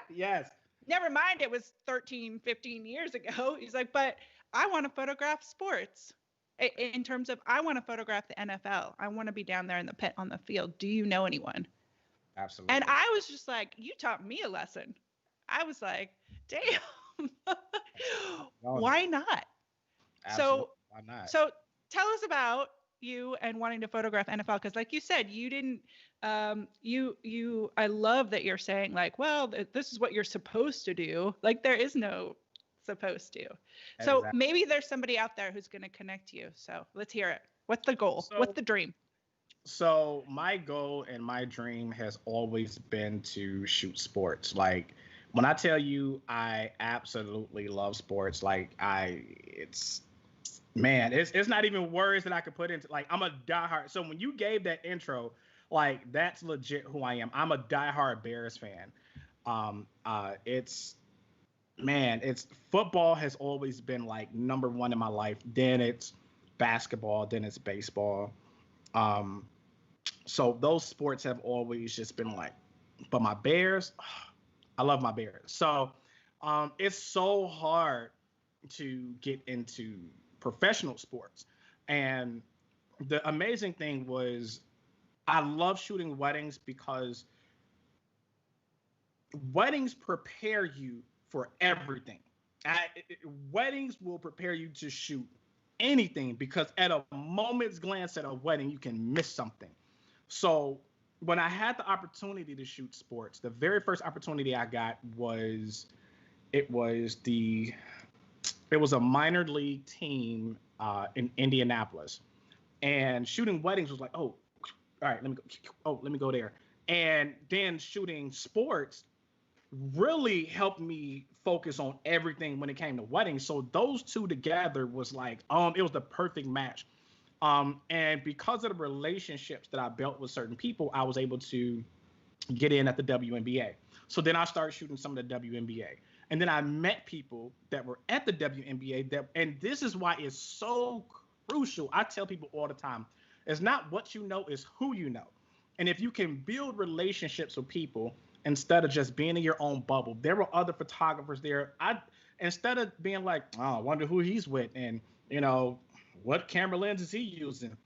Yes. Never mind, it was 13, 15 years ago. He's like, "But I want to photograph sports. In terms of, I want to photograph the NFL. I want to be down there in the pit on the field. Do you know anyone?" And Absolutely. I was just like, "You taught me a lesson." I was like, "Damn." Knowing it. Why not? Absolutely. So, Why not? so tell us about you and wanting to photograph NFL, because, like you said, you didn't. I love that you're saying, like, well, this is what you're supposed to do. Like, there is no supposed to. So Exactly. maybe there's somebody out there who's going to connect you. So let's hear it. What's the goal? What's So, the dream? so my goal and my dream has always been to shoot sports. Like, when I tell you I absolutely love sports, it's man, it's not even words that I could put into. Like, I'm a diehard. So when you gave that intro, like, that's legit who I am. I'm a diehard Bears fan. It's man, it's football has always been like number one in my life. Then it's basketball. Then it's baseball. Um, so those sports have always just been like. But my Bears, I love my Bears. So it's so hard to get into professional sports. And the amazing thing was, I love shooting weddings because weddings prepare you for everything. I, Weddings will prepare you to shoot anything, because at a moment's glance at a wedding, you can miss something. So when I had the opportunity to shoot sports, the very first opportunity I got was it was the it was a minor league team in Indianapolis, and shooting weddings was like, oh, all right, let me go there. And then shooting sports really helped me focus on everything when it came to weddings. So those two together was like, it was the perfect match. And because of the relationships that I built with certain people, I was able to get in at the WNBA. So then I started shooting some of the WNBA. And then I met people that were at the WNBA and this is why it's so crucial. I tell people all the time, it's not what you know, it's who you know. And if you can build relationships with people instead of just being in your own bubble, there were other photographers there. Instead of being like, oh, I wonder who he's with, and what camera lens is he using?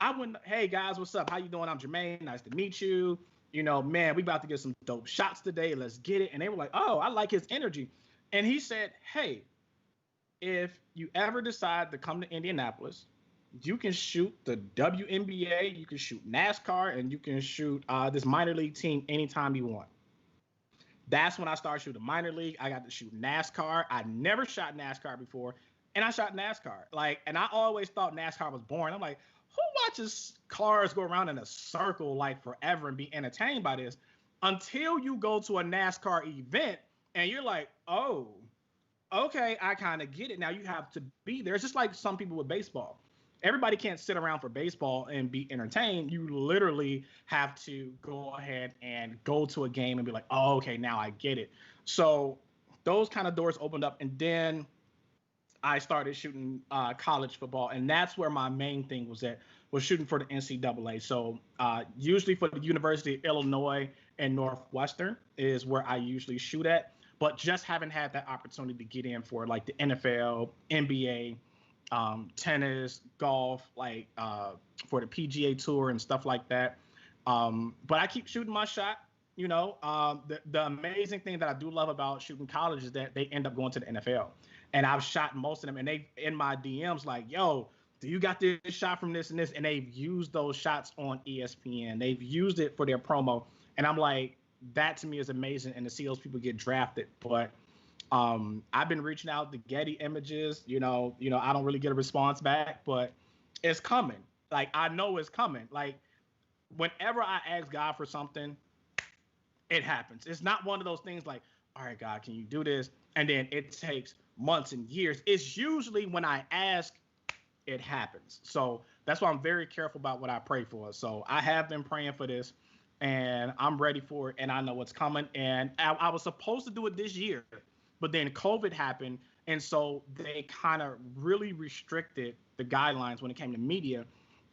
I wouldn't. Hey guys, what's up? How you doing? I'm Jermaine. Nice to meet you. Man, we about to get some dope shots today. Let's get it. And they were like, oh, I like his energy. And he said, hey, if you ever decide to come to Indianapolis, you can shoot the WNBA, you can shoot NASCAR, and you can shoot this minor league team anytime you want. That's when I started shooting minor league. I got to shoot NASCAR. I never shot NASCAR before, and I shot NASCAR. And I always thought NASCAR was boring. I'm like, who watches cars go around in a circle like forever and be entertained by this? Until you go to a NASCAR event and you're like, oh, okay, I kind of get it. Now you have to be there. It's just like some people with baseball. Everybody can't sit around for baseball and be entertained. You literally have to go ahead and go to a game and be like, oh, okay, now I get it. So those kind of doors opened up. And then I started shooting college football. And that's where my main thing was shooting for the NCAA. So usually for the University of Illinois and Northwestern is where I usually shoot at, but just haven't had that opportunity to get in for like the NFL, NBA, tennis, golf, for the PGA Tour and stuff like that. But I keep shooting my shot. The amazing thing that I do love about shooting college is that they end up going to the NFL. And I've shot most of them, and they in my DMs like, yo, do you got this shot from this and this? And they've used those shots on ESPN. They've used it for their promo. And I'm like, that to me is amazing. And to see those people get drafted. But I've been reaching out to Getty Images. I don't really get a response back, but it's coming. Like, I know it's coming. Like, whenever I ask God for something, it happens. It's not one of those things like, all right, God, can you do this? And then it takes months and years. It's usually when I ask, it happens. So that's why I'm very careful about what I pray for. So I have been praying for this, and I'm ready for it, and I know what's coming. And I was supposed to do it this year, but then COVID happened, and so they kind of really restricted the guidelines when it came to media.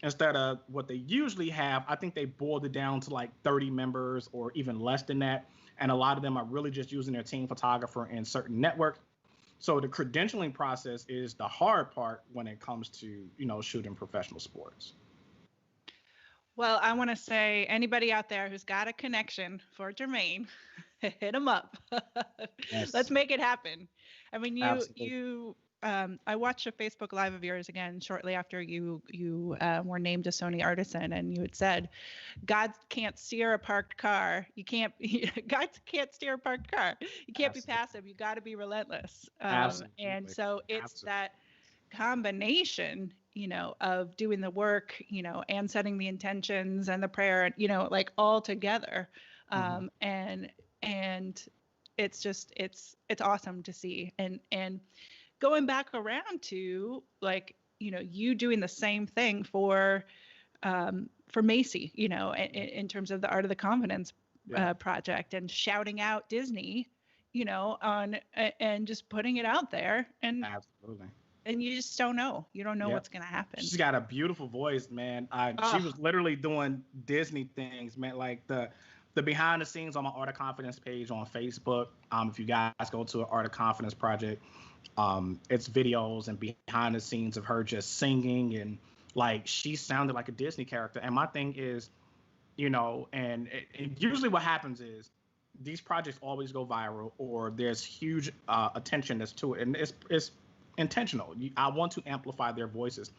Instead of what they usually have, I think they boiled it down to like 30 members or even less than that. And a lot of them are really just using their team photographer in certain networks. So the credentialing process is the hard part when it comes to, shooting professional sports. Well, I want to say anybody out there who's got a connection for Jermaine, hit him up. Yes. Let's make it happen. I mean, Absolutely. I watched a Facebook Live of yours again shortly after you were named a Sony Artisan, and you had said, "God can't steer a parked car. God can't steer a parked car. You can't be passive. You got to be relentless." And so it's that combination, of doing the work, and setting the intentions and the prayer, like all together, and it's just it's awesome to see, and going back around to like, you doing the same thing for Macy, in terms of the Art of the Confidence project, and shouting out Disney, on and just putting it out there, and absolutely. And you just don't know. You don't know what's going to happen. She's got a beautiful voice, man. She was literally doing Disney things, man. Like the behind the scenes on my Art of Confidence page on Facebook. If you guys go to an Art of Confidence project, it's videos and behind the scenes of her just singing, and like she sounded like a Disney character. And my thing is, and usually what happens is these projects always go viral, or there's huge attention that's to it, and it's intentional. I want to amplify their voices.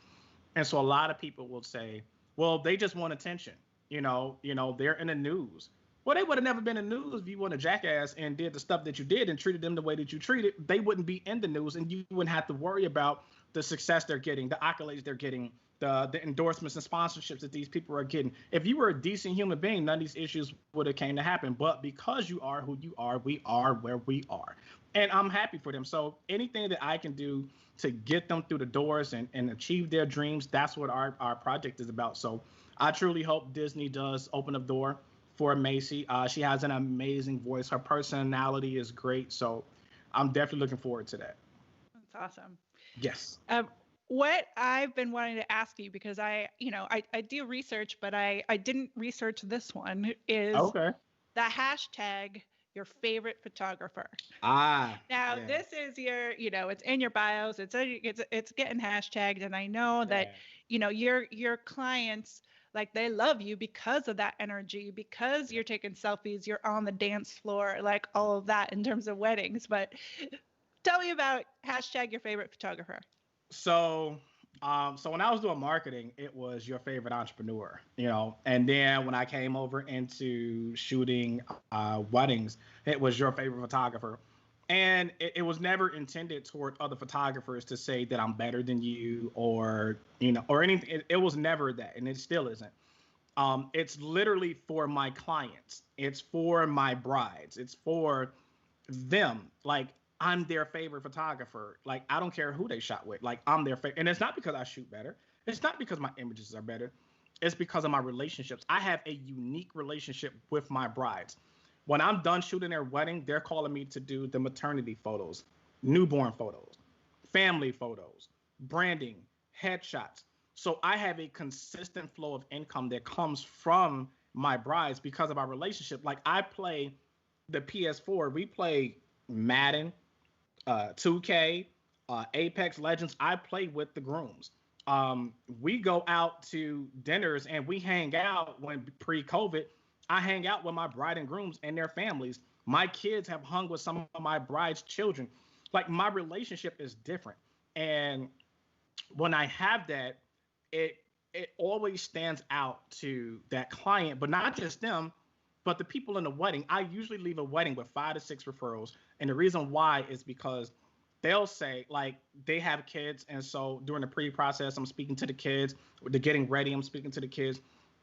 And so a lot of people will say, well, they just want attention. They're in the news. Well, they would have never been in the news if you weren't a jackass and did the stuff that you did and treated them the way that you treated. They wouldn't be in the news, and you wouldn't have to worry about the success they're getting, the accolades they're getting, the endorsements and sponsorships that these people are getting. If you were a decent human being, none of these issues would have came to happen. But because you are who you are, we are where we are. And I'm happy for them. So anything that I can do to get them through the doors and achieve their dreams, that's what our project is about. So I truly hope Disney does open a door for Macy. She has an amazing voice. Her personality is great. So I'm definitely looking forward to that. That's awesome. Yes. What I've been wanting to ask you, because I do research, but I didn't research this one, is the hashtag your favorite photographer. Now, this is your, it's in your bios. It's getting hashtagged, and I know that your clients, like, they love you because of that energy, because you're taking selfies, you're on the dance floor, like all of that in terms of weddings. But tell me about hashtag your favorite photographer. So when I was doing marketing, it was your favorite entrepreneur, and then when I came over into shooting weddings, it was your favorite photographer. And it was never intended toward other photographers to say that I'm better than you, or anything. It was never that, and it still isn't. It's literally for my clients. It's for my brides. It's for them. Like, I'm their favorite photographer. Like, I don't care who they shot with. Like, I'm their favorite. And it's not because I shoot better. It's not because my images are better. It's because of my relationships. I have a unique relationship with my brides. When I'm done shooting their wedding, they're calling me to do the maternity photos, newborn photos, family photos, branding, headshots. So I have a consistent flow of income that comes from my brides because of our relationship. Like, I play the PS4. We play Madden, 2K, Apex Legends. I play with the grooms. We go out to dinners and we hang out. When pre-COVID, I hang out with my bride and grooms and their families. My kids have hung with some of my bride's children. Like my relationship is different. And when I have that, it it always stands out to that client, but not just them, but the people in the wedding. I usually leave a wedding with 5 to 6 referrals, and the reason why is because they'll say like they have kids, and so during the pre-process, I'm speaking to the kids. They're getting ready. I'm speaking to the kids,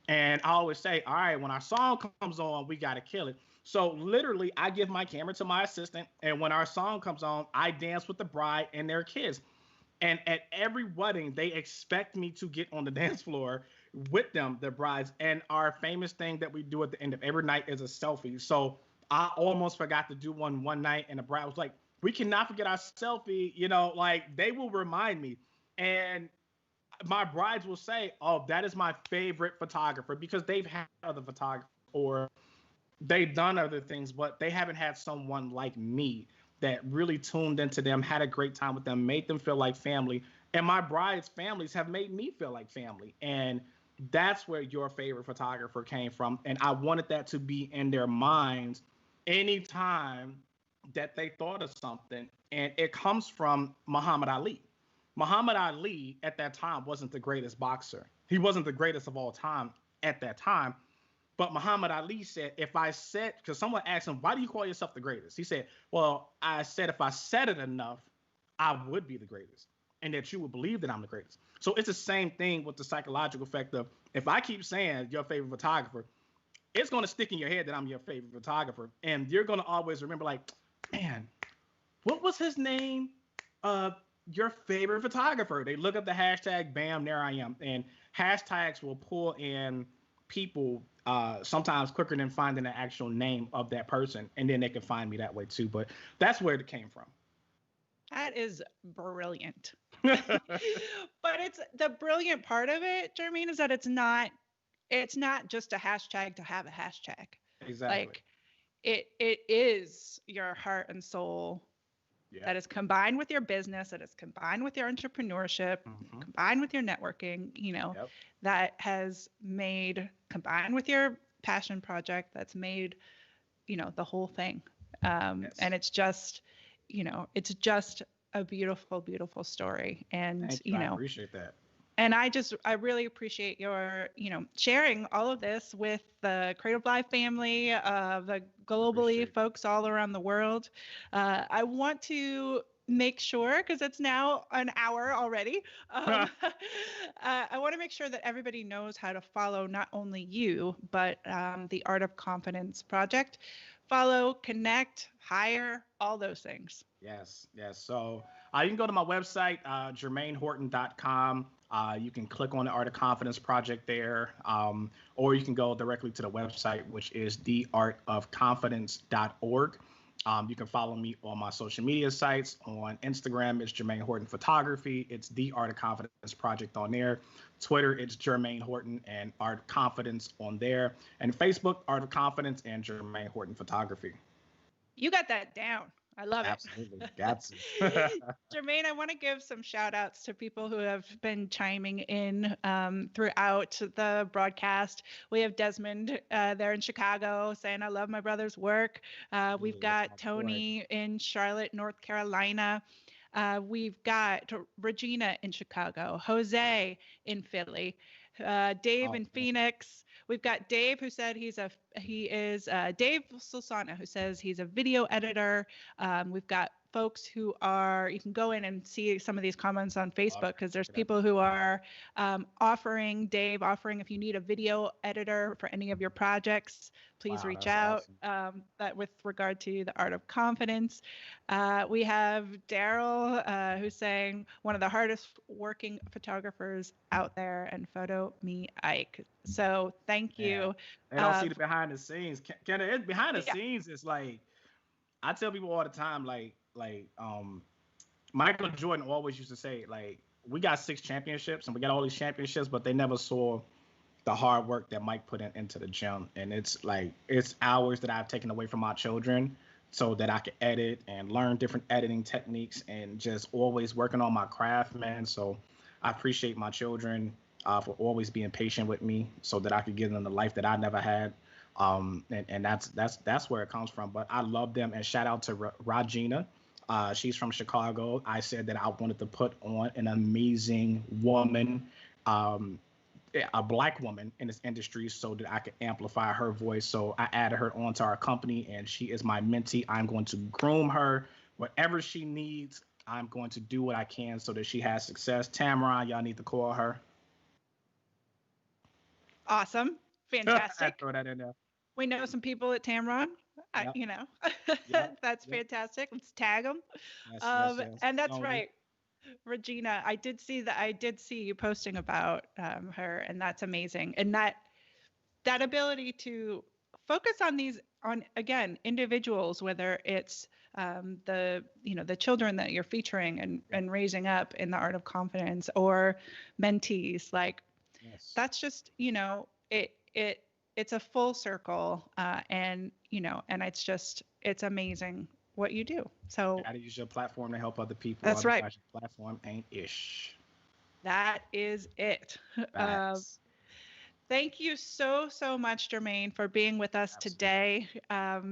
and I always say, all right, when our song comes on, we gotta kill it. So literally, I give my camera to my assistant, and when our song comes on, I dance with the bride and their kids. And at every wedding, they expect me to get on the dance floor with them, the brides. And our famous thing that we do at the end of every night is a selfie. So I almost forgot to do one night, and the bride was like, "We cannot forget our selfie." You know, like they will remind me. And my brides will say, "Oh, that is my favorite photographer," because they've had other photographers or they've done other things, but they haven't had someone like me that really tuned into them, had a great time with them, made them feel like family. And my brides' families have made me feel like family. And that's where your favorite photographer came from. And I wanted that to be in their minds anytime that they thought of something. And it comes from Muhammad Ali. Muhammad Ali at that time wasn't the greatest boxer. He wasn't the greatest of all time at that time. But Muhammad Ali said, if I said, because someone asked him, why do you call yourself the greatest? He said, well, I said, if I said it enough, I would be the greatest and that you would believe that I'm the greatest. So it's the same thing with the psychological effect of if I keep saying your favorite photographer, it's going to stick in your head that I'm your favorite photographer. And you're going to always remember like, man, what was his name? Your favorite photographer. They look up the hashtag, bam, there I am. And hashtags will pull in people sometimes quicker than finding the actual name of that person, and then they can find me that way too. But that's where it came from. That is brilliant. But it's the brilliant part of it, Jermaine, is that it's not just a hashtag to have a hashtag. Exactly. Like it is your heart and soul that is combined with your business, that is combined with your entrepreneurship, combined with your networking, that has made, combined with your passion project, that's made, the whole thing. Yes. And it's just, it's just a beautiful, beautiful story. And, I appreciate that. And I really appreciate your, sharing all of this with the CreativeLive family, the globally folks all around the world. I want to make sure, because it's now an hour already, I want to make sure that everybody knows how to follow not only you, but the Art of Confidence project. Follow, connect, hire, all those things. Yes. So you can go to my website, JermaineHorton.com. You can click on the Art of Confidence project there, or you can go directly to the website, which is theartofconfidence.org. You can follow me on my social media sites. On Instagram, it's Jermaine Horton Photography. It's the Art of Confidence project on there. Twitter, it's Jermaine Horton and Art of Confidence on there. And Facebook, Art of Confidence and Jermaine Horton Photography. You got that down. I love Absolutely. Got it. Jermaine, I want to give some shout outs to people who have been chiming in throughout the broadcast. We have Desmond there in Chicago saying, I love my brother's work. We've got Tony in Charlotte, North Carolina. We've got Regina in Chicago, Jose in Philly, Dave in Phoenix. We've got Dave who said he is Dave Sulsana, who says he's a video editor. We've got folks who are, you can go in and see some of these comments on Facebook, because there's people who are offering if you need a video editor for any of your projects, please reach out. Awesome. That with regard to the Art of Confidence. We have Daryl who's saying one of the hardest working photographers out there, and photo me Ike. So thank you. They don't see the behind the scenes. Behind the scenes is like, I tell people all the time, like Michael Jordan always used to say, like, we got 6 championships and we got all these championships, but they never saw the hard work that Mike put into the gym. And it's like, it's hours that I've taken away from my children so that I can edit and learn different editing techniques and just always working on my craft, man. So I appreciate my children for always being patient with me so that I could give them the life that I never had. And that's where it comes from. But I love them, and shout out to Regina. She's from Chicago. I said that I wanted to put on an amazing woman, a Black woman in this industry, so that I could amplify her voice. So I added her onto our company, and she is my mentee. I'm going to groom her. Whatever she needs, I'm going to do what I can so that she has success. Tamron, y'all need to call her. Awesome. Fantastic. Throw that in there. We know some people at Tamron. Yep. Yep. That's fantastic. Let's tag them. Yes. And that's right. Regina, I did see you posting about her, and that's amazing. And that ability to focus on again, individuals, whether it's the children that you're featuring and raising up in the art of confidence, or mentees, like that's just, it's a full circle, and it's amazing what you do. So you gotta use your platform to help other people. That's right. Your platform ain't ish. That is it. Thank you so much, Jermaine, for being with us today.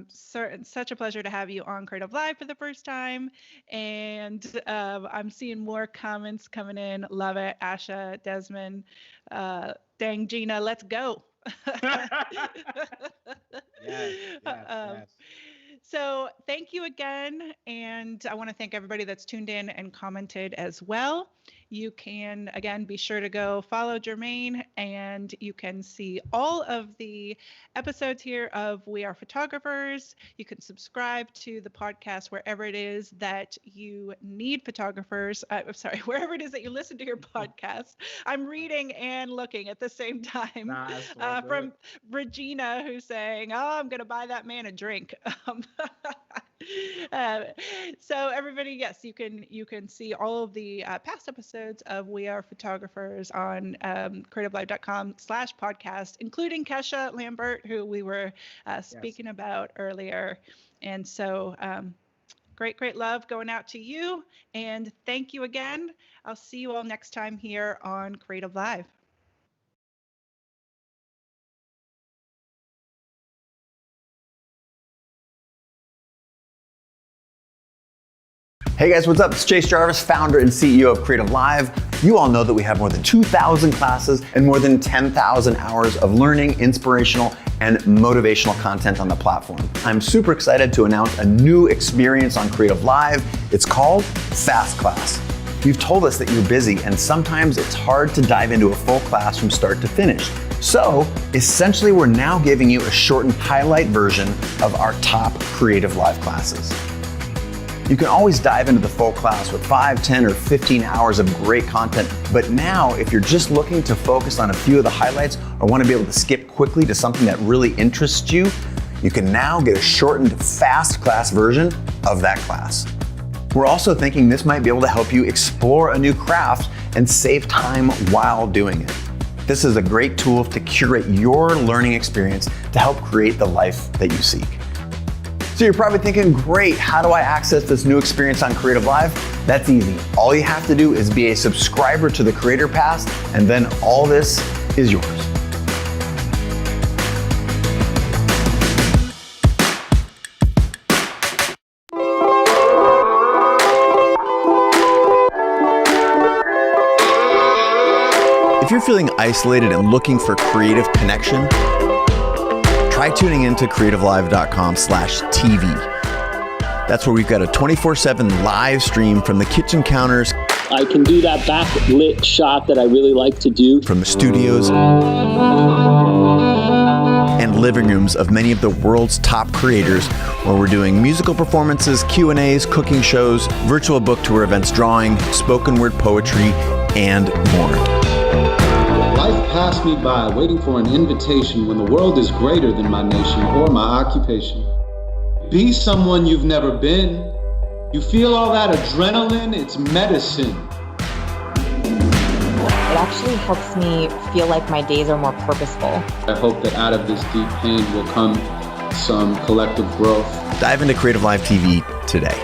Such a pleasure to have you on CreativeLive for the first time. And I'm seeing more comments coming in. Love it. Asha, Desmond, dang Gina, let's go. Yes. So thank you again. And I want to thank everybody that's tuned in and commented as well. You can, again, be sure to go follow Jermaine, and you can see all of the episodes here of We Are Photographers. You can subscribe to the podcast wherever it is that you need photographers. Wherever it is that you listen to your podcast. I'm reading and looking at the same time. From Regina, who's saying, "Oh, I'm going to buy that man a drink." So everybody, yes, you can see all of the past episodes of We Are Photographers on creativelive.com/podcast, including Kesha Lambert, who we were speaking about earlier. And so great love going out to you, and thank you again. I'll see you all next time here on Creative Live. Hey guys, what's up? It's Chase Jarvis, founder and CEO of CreativeLive. You all know that we have more than 2,000 classes and more than 10,000 hours of learning, inspirational, and motivational content on the platform. I'm super excited to announce a new experience on CreativeLive. It's called Fast Class. You've told us that you're busy, and sometimes it's hard to dive into a full class from start to finish. So essentially, we're now giving you a shortened highlight version of our top CreativeLive classes. You can always dive into the full class with 5, 10, or 15 hours of great content. But now, if you're just looking to focus on a few of the highlights or want to be able to skip quickly to something that really interests you, you can now get a shortened fast class version of that class. We're also thinking this might be able to help you explore a new craft and save time while doing it. This is a great tool to curate your learning experience to help create the life that you seek. So you're probably thinking, great, how do I access this new experience on CreativeLive? That's easy. All you have to do is be a subscriber to the Creator Pass, and then all this is yours. If you're feeling isolated and looking for creative connection, try tuning into creativelive.com/TV. That's where we've got a 24/7 live stream from the kitchen counters. I can do that backlit shot that I really like to do. From the studios and living rooms of many of the world's top creators, where we're doing musical performances, Q&As, cooking shows, virtual book tour events, drawing, spoken word poetry, and more. Life passed me by waiting for an invitation when the world is greater than my nation or my occupation. Be someone you've never been. You feel all that adrenaline, it's medicine. It actually helps me feel like my days are more purposeful. I hope that out of this deep pain will come some collective growth. Dive into CreativeLive TV today.